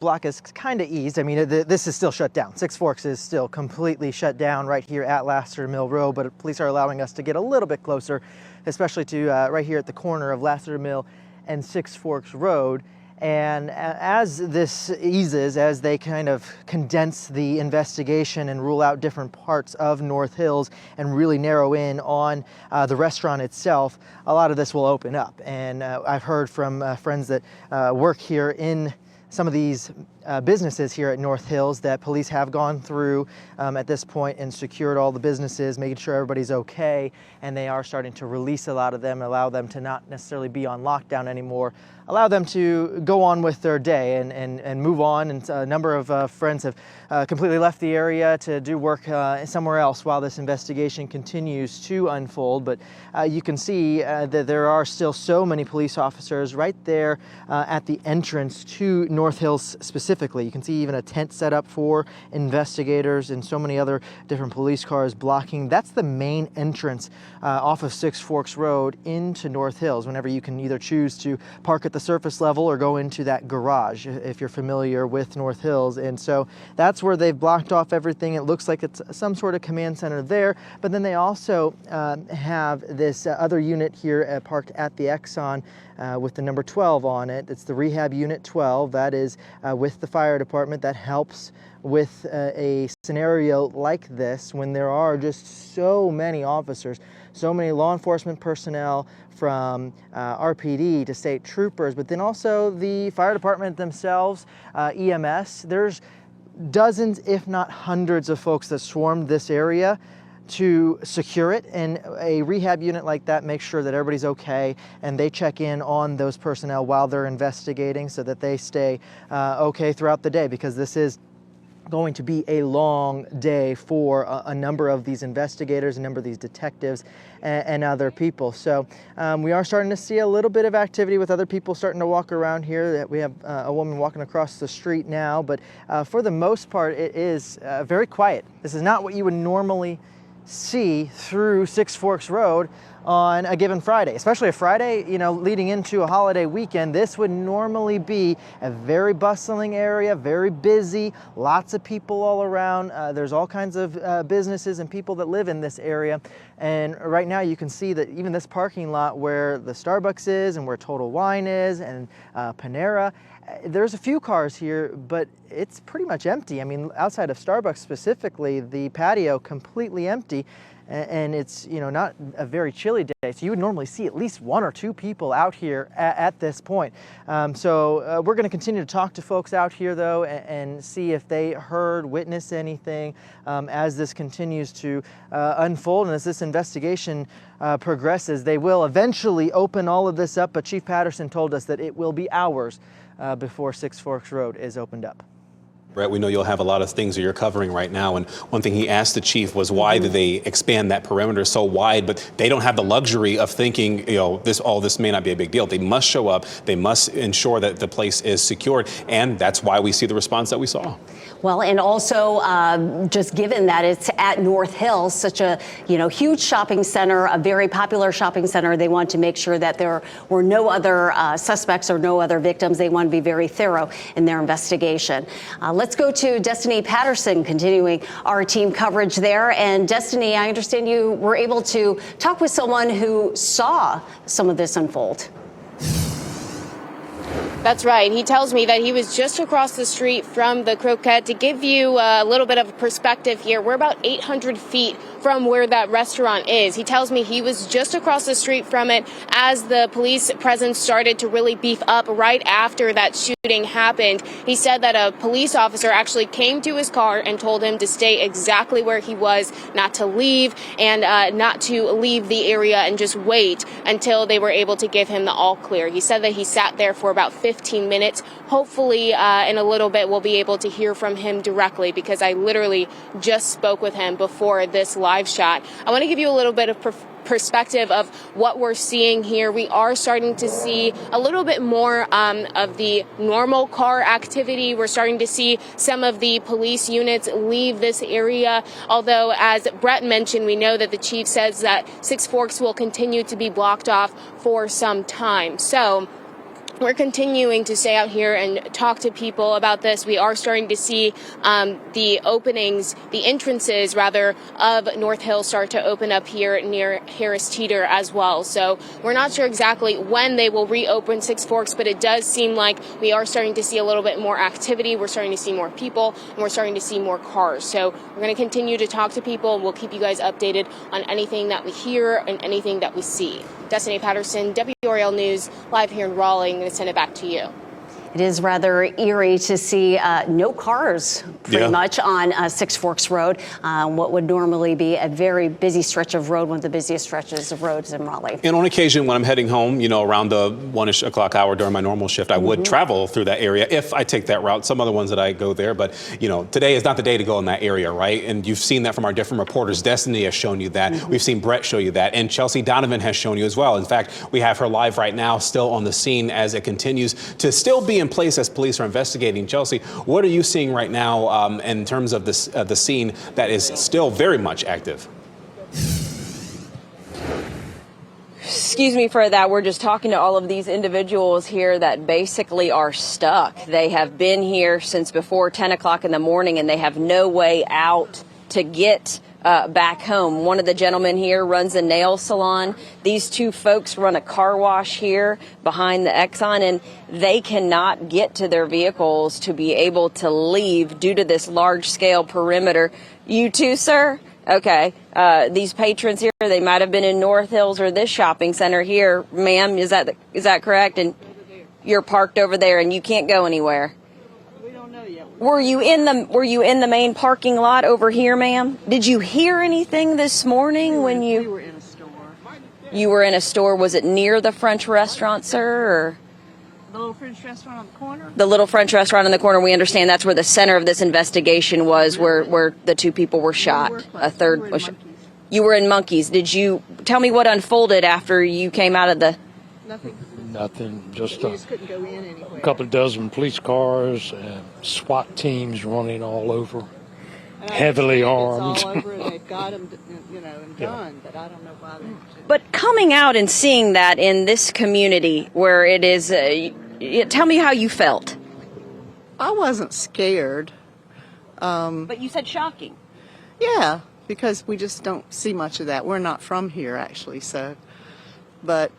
block is kind of eased. I mean, this is still shut down. Six Forks is still completely shut down right here at Lassiter Mill Road, but police are allowing us to get a little bit closer, especially to right here at the corner of Lassiter Mill and Six Forks Road. And as this eases, as they kind of condense the investigation and rule out different parts of North Hills and really narrow in on the restaurant itself, a lot of this will open up. And I've heard from friends that work here in some of these businesses here at North Hills that police have gone through at this point and secured all the businesses, making sure everybody's okay, and they are starting to release a lot of them, allow them to not necessarily be on lockdown anymore, allow them to go on with their day and move on. And a number of friends have completely left the area to do work somewhere else while this investigation continues to unfold. But you can see that there are still so many police officers right there at the entrance to North Hills specifically. You can see even a tent set up for investigators and so many other different police cars blocking. That's the main entrance off of Six Forks Road into North Hills, whenever you can either choose to park at the surface level or go into that garage, if you're familiar with North Hills. And so that's where they've blocked off everything. It looks like it's some sort of command center there, but then they also have this other unit here parked at the Exxon with the number 12 on it. It's the Rehab Unit 12. That is with the fire department. That helps with a scenario like this when there are just so many officers, so many law enforcement personnel, from RPD to state troopers, but then also the fire department themselves, EMS. There's dozens, if not hundreds, of folks that swarmed this area to secure it, and a rehab unit like that makes sure that everybody's okay, and they check in on those personnel while they're investigating so that they stay okay throughout the day, because this is going to be a long day for a number of these investigators, a number of these detectives, and other people. So we are starting to see a little bit of activity with other people starting to walk around here. That we have a woman walking across the street now, but for the most part, it is very quiet. This is not what you would normally see through Six Forks Road on a given Friday, especially a Friday, you know, leading into a holiday weekend. This would normally be a very bustling area, very busy, lots of people all around. There's all kinds of businesses and people that live in this area. And right now you can see that even this parking lot where the Starbucks is and where Total Wine is and Panera, there's a few cars here, but it's pretty much empty. I mean, outside of Starbucks specifically, the patio completely empty. And it's, you know, not a very chilly day, so you would normally see at least one or two people out here at this point. So we're going to continue to talk to folks out here, though, and see if they heard, witnessed anything as this continues to unfold and as this investigation progresses. They will eventually open all of this up, but Chief Patterson told us that it will be hours before Six Forks Road is opened up. Brett, we know you'll have a lot of things that you're covering right now, and one thing he asked the chief was why did they expand that perimeter so wide? But they don't have the luxury of thinking, you know, all this may not be a big deal. They must show up. They must ensure that the place is secured, and that's why we see the response that we saw. Well, and also just given that it's at North Hills, such a, you know, huge shopping center, a very popular shopping center, they want to make sure that there were no other suspects or no other victims. They want to be very thorough in their investigation. Let's go to Destiny Patterson, continuing our team coverage there. And Destiny, I understand you were able to talk with someone who saw some of this unfold. That's right. He tells me that he was just across the street from the Croquette. To give you a little bit of perspective here, we're about 800 feet from where that restaurant is. He tells me he was just across the street from it as the police presence started to really beef up right after that shooting happened. He said that a police officer actually came to his car and told him to stay exactly where he was, not to leave, and not to leave the area and just wait until they were able to give him the all clear. He said that he sat there for about 15 minutes. Hopefully, in a little bit, we'll be able to hear from him directly, because I literally just spoke with him before this live shot. I want to give you a little bit of perspective of what we're seeing here. We are starting to see a little bit more of the normal car activity. We're starting to see some of the police units leave this area. Although, as Brett mentioned, we know that the chief says that Six Forks will continue to be blocked off for some time. So we're continuing to stay out here and talk to people about this. We are starting to see the entrances rather, of North Hill start to open up here near Harris Teeter as well. So we're not sure exactly when they will reopen Six Forks, but it does seem like we are starting to see a little bit more activity. We're starting to see more people, and we're starting to see more cars. So we're going to continue to talk to people, and we'll keep you guys updated on anything that we hear and anything that we see. Destiny Patterson, WRL News, live here in Raleigh. I'm going to send it back to you. It is rather eerie to see no cars pretty much on Six Forks Road, what would normally be a very busy stretch of road, one of the busiest stretches of roads in Raleigh. And on occasion, when I'm heading home, around the 1-ish o'clock hour during my normal shift, I would travel through that area if I take that route. Some other ones that I go there, but today is not the day to go in that area, right? And you've seen that from our different reporters. Destiny has shown you that. We've seen Brett show you that, and Chelsea Donovan has shown you as well. In fact, we have her live right now, still on the scene as it continues to still be in place as police are investigating. Chelsea, what are you seeing right now in terms of this, the scene that is still very much active? Excuse me for that. We're just talking to all of these individuals here that basically are stuck. They have been here since before 10 o'clock in the morning, and they have no way out to get back home. One of the gentlemen here runs a nail salon. These two folks run a car wash here behind the Exxon, and they cannot get to their vehicles to be able to leave due to this large-scale perimeter. You too, sir? Okay. These patrons here, they might have been in North Hills or this shopping center here. Ma'am, is that correct? And you're parked over there, and you can't go anywhere. Were you in the main parking lot over here, ma'am? Did you hear anything this morning when you? We were in a store. You were in a store. Was it near the French restaurant, sir? Or? The little French restaurant on the corner? The little French restaurant on the corner. We understand that's where the center of this investigation was, where the two people were shot. A third was. You were in Monkeys. Did you tell me what unfolded after you came out of the? Nothing. Just couldn't go in anywhere. A couple of dozen police cars and SWAT teams running all over, heavily armed. It's all over, and they've got them, and done. But I don't know why they. But coming out and seeing that in this community where it is, tell me how you felt. I wasn't scared. But you said shocking. Yeah, because we just don't see much of that. We're not from here, actually. So, but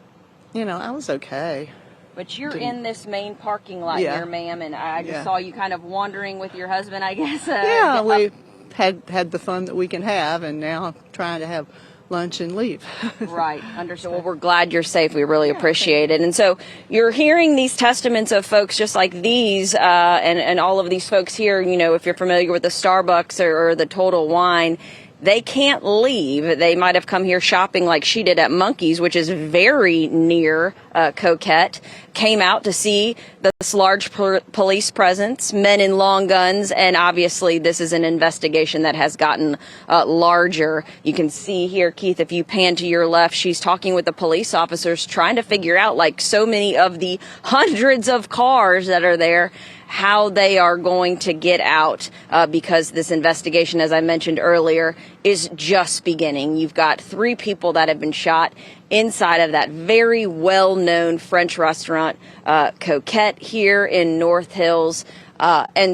I was okay. But you're in this main parking lot here, ma'am, and I just saw you kind of wandering with your husband, I guess. We had the fun that we can have, and now I'm trying to have lunch and leave. Right, understood. Well, we're glad you're safe. We really appreciate it. And so you're hearing these testaments of folks just like these, and all of these folks here, if you're familiar with the Starbucks or the Total Wine, they can't leave. They might have come here shopping like she did at Monkeys, which is very near Coquette, came out to see this large police presence, men in long guns, and obviously this is an investigation that has gotten larger. You can see here, Keith, if you pan to your left, she's talking with the police officers, trying to figure out, like so many of the hundreds of cars that are there, how they are going to get out because this investigation, as I mentioned earlier, is just beginning. You've got 3 people that have been shot inside of that very well-known French restaurant, Coquette, here in North Hills. And